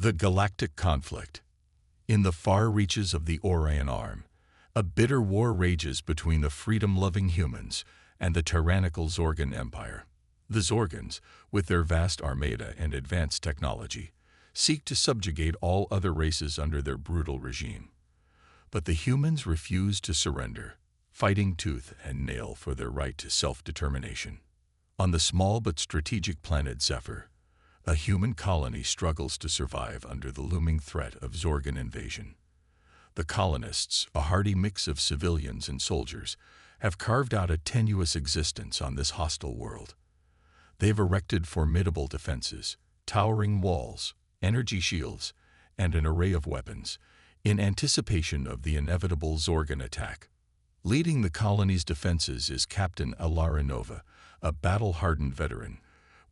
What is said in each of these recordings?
The Galactic Conflict. In the far reaches of the Orion Arm, a bitter war rages between the freedom-loving humans and the tyrannical Zorgan Empire. The Zorgans, with their vast armada and advanced technology, seek to subjugate all other races under their brutal regime. But the humans refuse to surrender, fighting tooth and nail for their right to self-determination. On the small but strategic planet Zephyr, a human colony struggles to survive under the looming threat of Zorgan invasion. The colonists, a hardy mix of civilians and soldiers, have carved out a tenuous existence on this hostile world. They've erected formidable defenses, towering walls, energy shields, and an array of weapons, in anticipation of the inevitable Zorgan attack. Leading the colony's defenses is Captain Alara Nova, a battle-hardened veteran,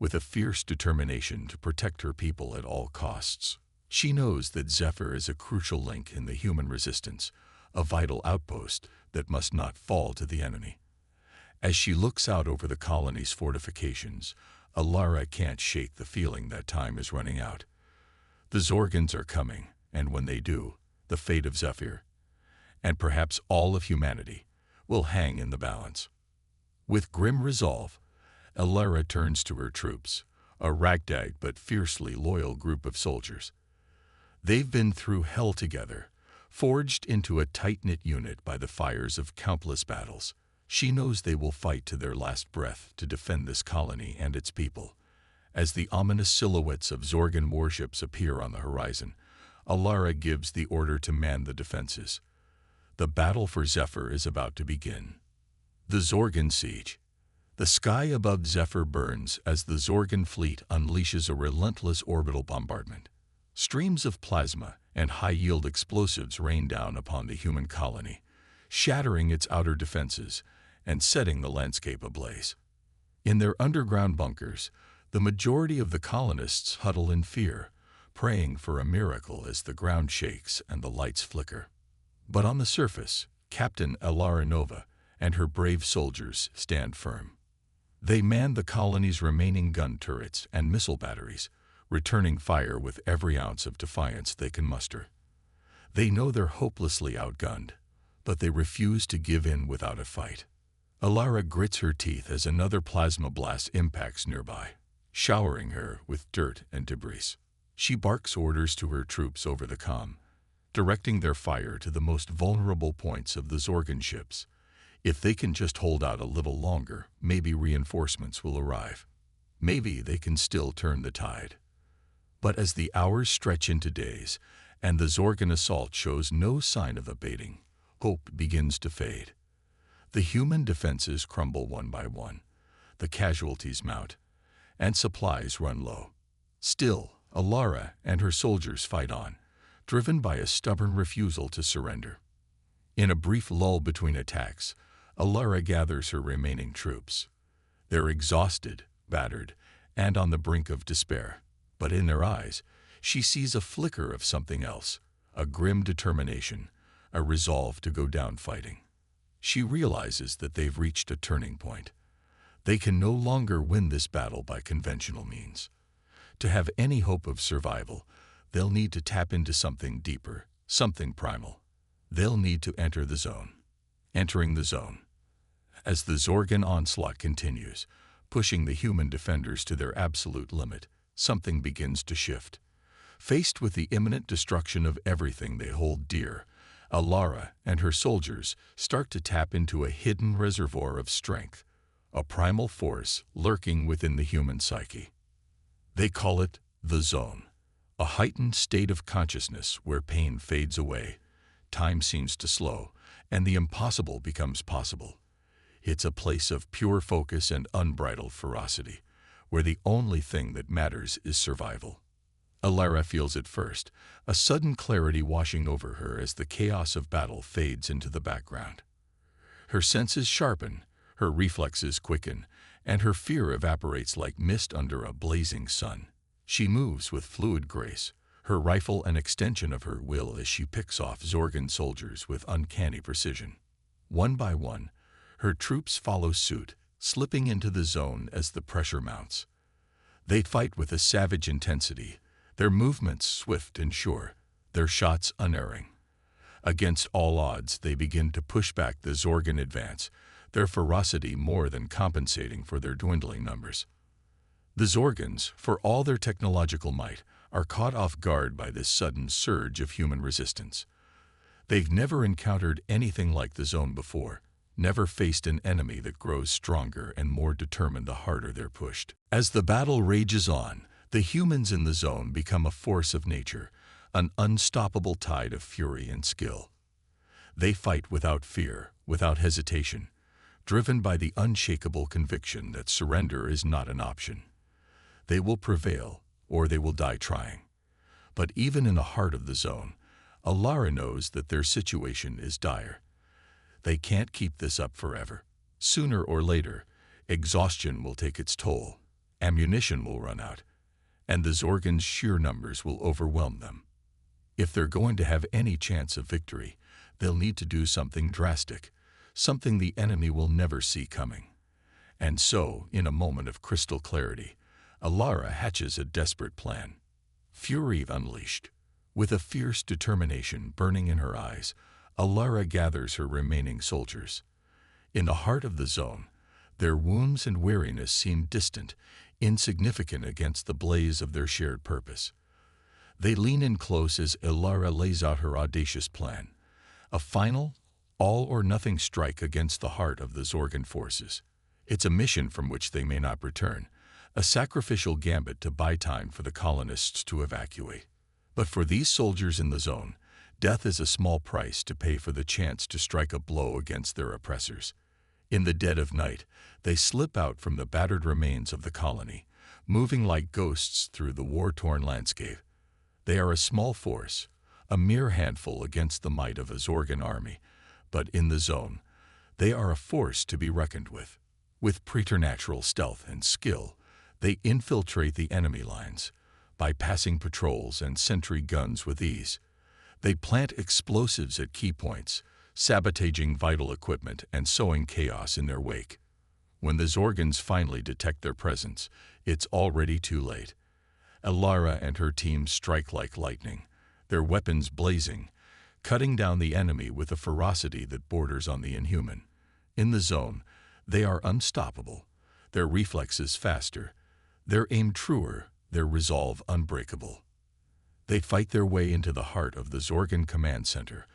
with a fierce determination to protect her people at all costs. She knows that Zephyr is a crucial link in the human resistance, a vital outpost that must not fall to the enemy. As she looks out over the colony's fortifications, Alara can't shake the feeling that time is running out. The Zorgans are coming, and when they do, the fate of Zephyr, and perhaps all of humanity, will hang in the balance. With grim resolve, Alara turns to her troops, a ragtag but fiercely loyal group of soldiers. They've been through hell together, forged into a tight-knit unit by the fires of countless battles. She knows they will fight to their last breath to defend this colony and its people. As the ominous silhouettes of Zorgan warships appear on the horizon, Alara gives the order to man the defenses. The battle for Zephyr is about to begin. The Zorgan Siege. The sky above Zephyr burns as the Zorgan fleet unleashes a relentless orbital bombardment. Streams of plasma and high-yield explosives rain down upon the human colony, shattering its outer defenses and setting the landscape ablaze. In their underground bunkers, the majority of the colonists huddle in fear, praying for a miracle as the ground shakes and the lights flicker. But on the surface, Captain Alara Nova and her brave soldiers stand firm. They man the colony's remaining gun turrets and missile batteries, returning fire with every ounce of defiance they can muster. They know they're hopelessly outgunned, but they refuse to give in without a fight. Alara grits her teeth as another plasma blast impacts nearby, showering her with dirt and debris. She barks orders to her troops over the comm, directing their fire to the most vulnerable points of the Zorgan ships. If they can just hold out a little longer, maybe reinforcements will arrive. Maybe they can still turn the tide. But as the hours stretch into days, and the Zorgan assault shows no sign of abating, hope begins to fade. The human defenses crumble one by one, the casualties mount, and supplies run low. Still, Alara and her soldiers fight on, driven by a stubborn refusal to surrender. In a brief lull between attacks, Alara gathers her remaining troops. They're exhausted, battered, and on the brink of despair. But in their eyes, she sees a flicker of something else, a grim determination, a resolve to go down fighting. She realizes that they've reached a turning point. They can no longer win this battle by conventional means. To have any hope of survival, they'll need to tap into something deeper, something primal. They'll need to enter the zone. Entering the zone. As the Zorgan onslaught continues, pushing the human defenders to their absolute limit, something begins to shift. Faced with the imminent destruction of everything they hold dear, Alara and her soldiers start to tap into a hidden reservoir of strength, a primal force lurking within the human psyche. They call it the zone, a heightened state of consciousness where pain fades away, time seems to slow, and the impossible becomes possible. It's a place of pure focus and unbridled ferocity, where the only thing that matters is survival. Alara feels it first, a sudden clarity washing over her as the chaos of battle fades into the background. Her senses sharpen, her reflexes quicken, and her fear evaporates like mist under a blazing sun. She moves with fluid grace, her rifle an extension of her will as she picks off Zorgan soldiers with uncanny precision. One by one, her troops follow suit, slipping into the zone as the pressure mounts. They fight with a savage intensity, their movements swift and sure, their shots unerring. Against all odds, they begin to push back the Zorgan advance, their ferocity more than compensating for their dwindling numbers. The Zorgans, for all their technological might, are caught off guard by this sudden surge of human resistance. They've never encountered anything like the zone before, never faced an enemy that grows stronger and more determined the harder they're pushed. As the battle rages on, the humans in the zone become a force of nature, an unstoppable tide of fury and skill. They fight without fear, without hesitation, driven by the unshakable conviction that surrender is not an option. They will prevail, or they will die trying. But even in the heart of the zone, Alara knows that their situation is dire. They can't keep this up forever. Sooner or later, exhaustion will take its toll, ammunition will run out, and the Zorgans' sheer numbers will overwhelm them. If they're going to have any chance of victory, they'll need to do something drastic, something the enemy will never see coming. And so, in a moment of crystal clarity, Alara hatches a desperate plan. Fury unleashed. With a fierce determination burning in her eyes, Alara gathers her remaining soldiers. In the heart of the zone, their wounds and weariness seem distant, insignificant against the blaze of their shared purpose. They lean in close as Alara lays out her audacious plan, a final, all-or-nothing strike against the heart of the Zorgan forces. It's a mission from which they may not return, a sacrificial gambit to buy time for the colonists to evacuate. But for these soldiers in the zone, death is a small price to pay for the chance to strike a blow against their oppressors. In the dead of night, they slip out from the battered remains of the colony, moving like ghosts through the war-torn landscape. They are a small force, a mere handful against the might of a Zorgan army, but in the zone, they are a force to be reckoned with. With preternatural stealth and skill, they infiltrate the enemy lines, bypassing patrols and sentry guns with ease. They plant explosives at key points, sabotaging vital equipment and sowing chaos in their wake. When the Zorgans finally detect their presence, it's already too late. Alara and her team strike like lightning, their weapons blazing, cutting down the enemy with a ferocity that borders on the inhuman. In the zone, they are unstoppable, their reflexes faster, their aim truer, their resolve unbreakable. They fight their way into the heart of the Zorgan command center,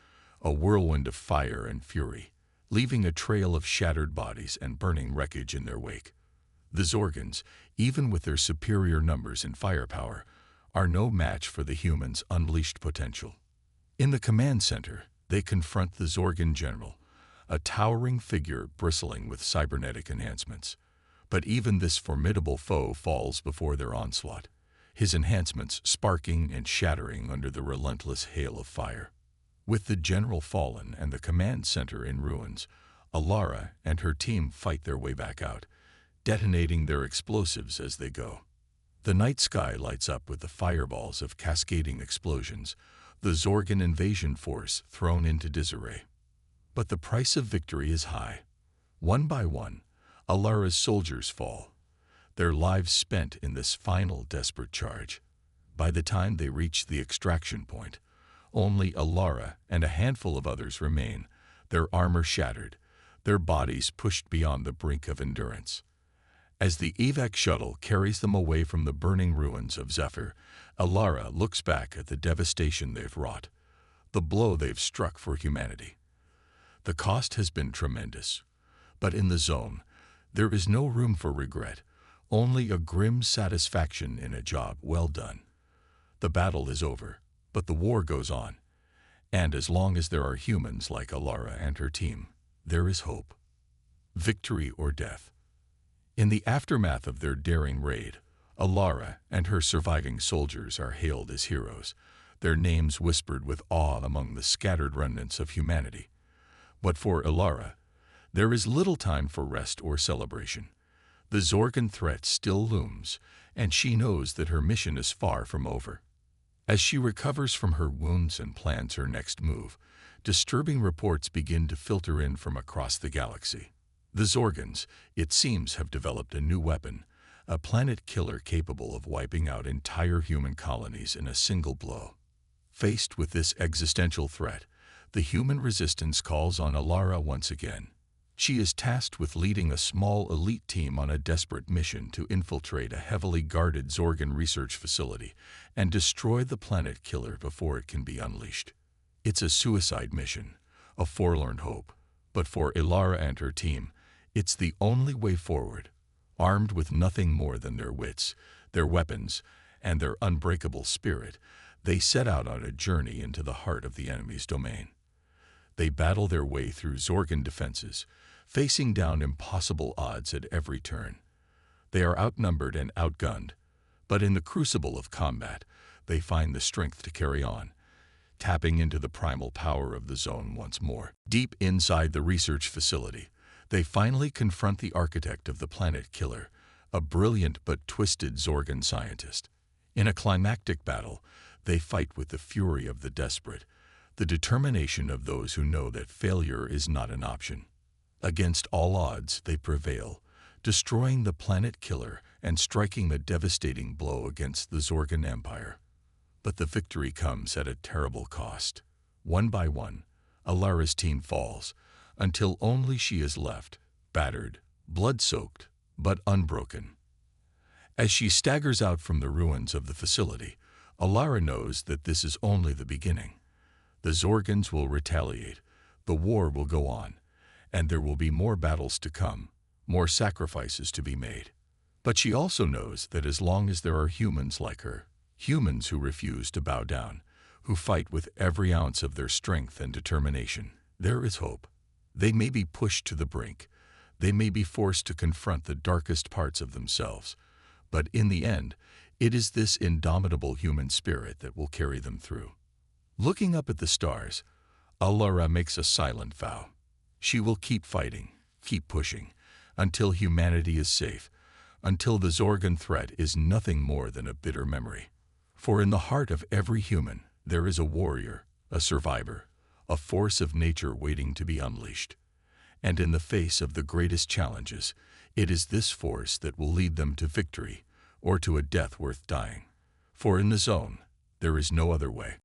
a whirlwind of fire and fury, leaving a trail of shattered bodies and burning wreckage in their wake. The Zorgans, even with their superior numbers and firepower, are no match for the humans' unleashed potential. In the command center, they confront the Zorgan general, a towering figure bristling with cybernetic enhancements. But even this formidable foe falls before their onslaught, his enhancements sparking and shattering under the relentless hail of fire. With the general fallen and the command center in ruins, Alara and her team fight their way back out, detonating their explosives as they go. The night sky lights up with the fireballs of cascading explosions, the Zorgan invasion force thrown into disarray. But the price of victory is high. One by one, Alara's soldiers fall, their lives spent in this final desperate charge. By the time they reach the extraction point, only Alara and a handful of others remain, their armor shattered, their bodies pushed beyond the brink of endurance. As the evac shuttle carries them away from the burning ruins of Zephyr, Alara looks back at the devastation they've wrought, the blow they've struck for humanity. The cost has been tremendous, but in the zone, there is no room for regret, only a grim satisfaction in a job well done. The battle is over, but the war goes on, and as long as there are humans like Alara and her team, there is hope. Victory or death. In the aftermath of their daring raid, Alara and her surviving soldiers are hailed as heroes, their names whispered with awe among the scattered remnants of humanity. But for Alara, there is little time for rest or celebration. The Zorgan threat still looms, and she knows that her mission is far from over. As she recovers from her wounds and plans her next move, disturbing reports begin to filter in from across the galaxy. The Zorgans, it seems, have developed a new weapon, a planet killer capable of wiping out entire human colonies in a single blow. Faced with this existential threat, the human resistance calls on Alara once again. She is tasked with leading a small elite team on a desperate mission to infiltrate a heavily guarded Zorgan research facility and destroy the planet killer before it can be unleashed. It's a suicide mission, a forlorn hope, but for Alara and her team, it's the only way forward. Armed with nothing more than their wits, their weapons, and their unbreakable spirit, they set out on a journey into the heart of the enemy's domain. They battle their way through Zorgan defenses, facing down impossible odds at every turn. They are outnumbered and outgunned, but in the crucible of combat, they find the strength to carry on, tapping into the primal power of the zone once more. Deep inside the research facility, they finally confront the architect of the planet killer, a brilliant but twisted Zorgan scientist. In a climactic battle, they fight with the fury of the desperate, the determination of those who know that failure is not an option. Against all odds, they prevail, destroying the planet killer and striking a devastating blow against the Zorgan Empire. But the victory comes at a terrible cost. One by one, Alara's team falls, until only she is left, battered, blood-soaked, but unbroken. As she staggers out from the ruins of the facility, Alara knows that this is only the beginning. The Zorgans will retaliate, the war will go on, and there will be more battles to come, more sacrifices to be made. But she also knows that as long as there are humans like her, humans who refuse to bow down, who fight with every ounce of their strength and determination, there is hope. They may be pushed to the brink, they may be forced to confront the darkest parts of themselves, but in the end, it is this indomitable human spirit that will carry them through. Looking up at the stars, Alara makes a silent vow. She will keep fighting, keep pushing, until humanity is safe, until the Zorgan threat is nothing more than a bitter memory. For in the heart of every human, there is a warrior, a survivor, a force of nature waiting to be unleashed. And in the face of the greatest challenges, it is this force that will lead them to victory or to a death worth dying. For in the zone, there is no other way.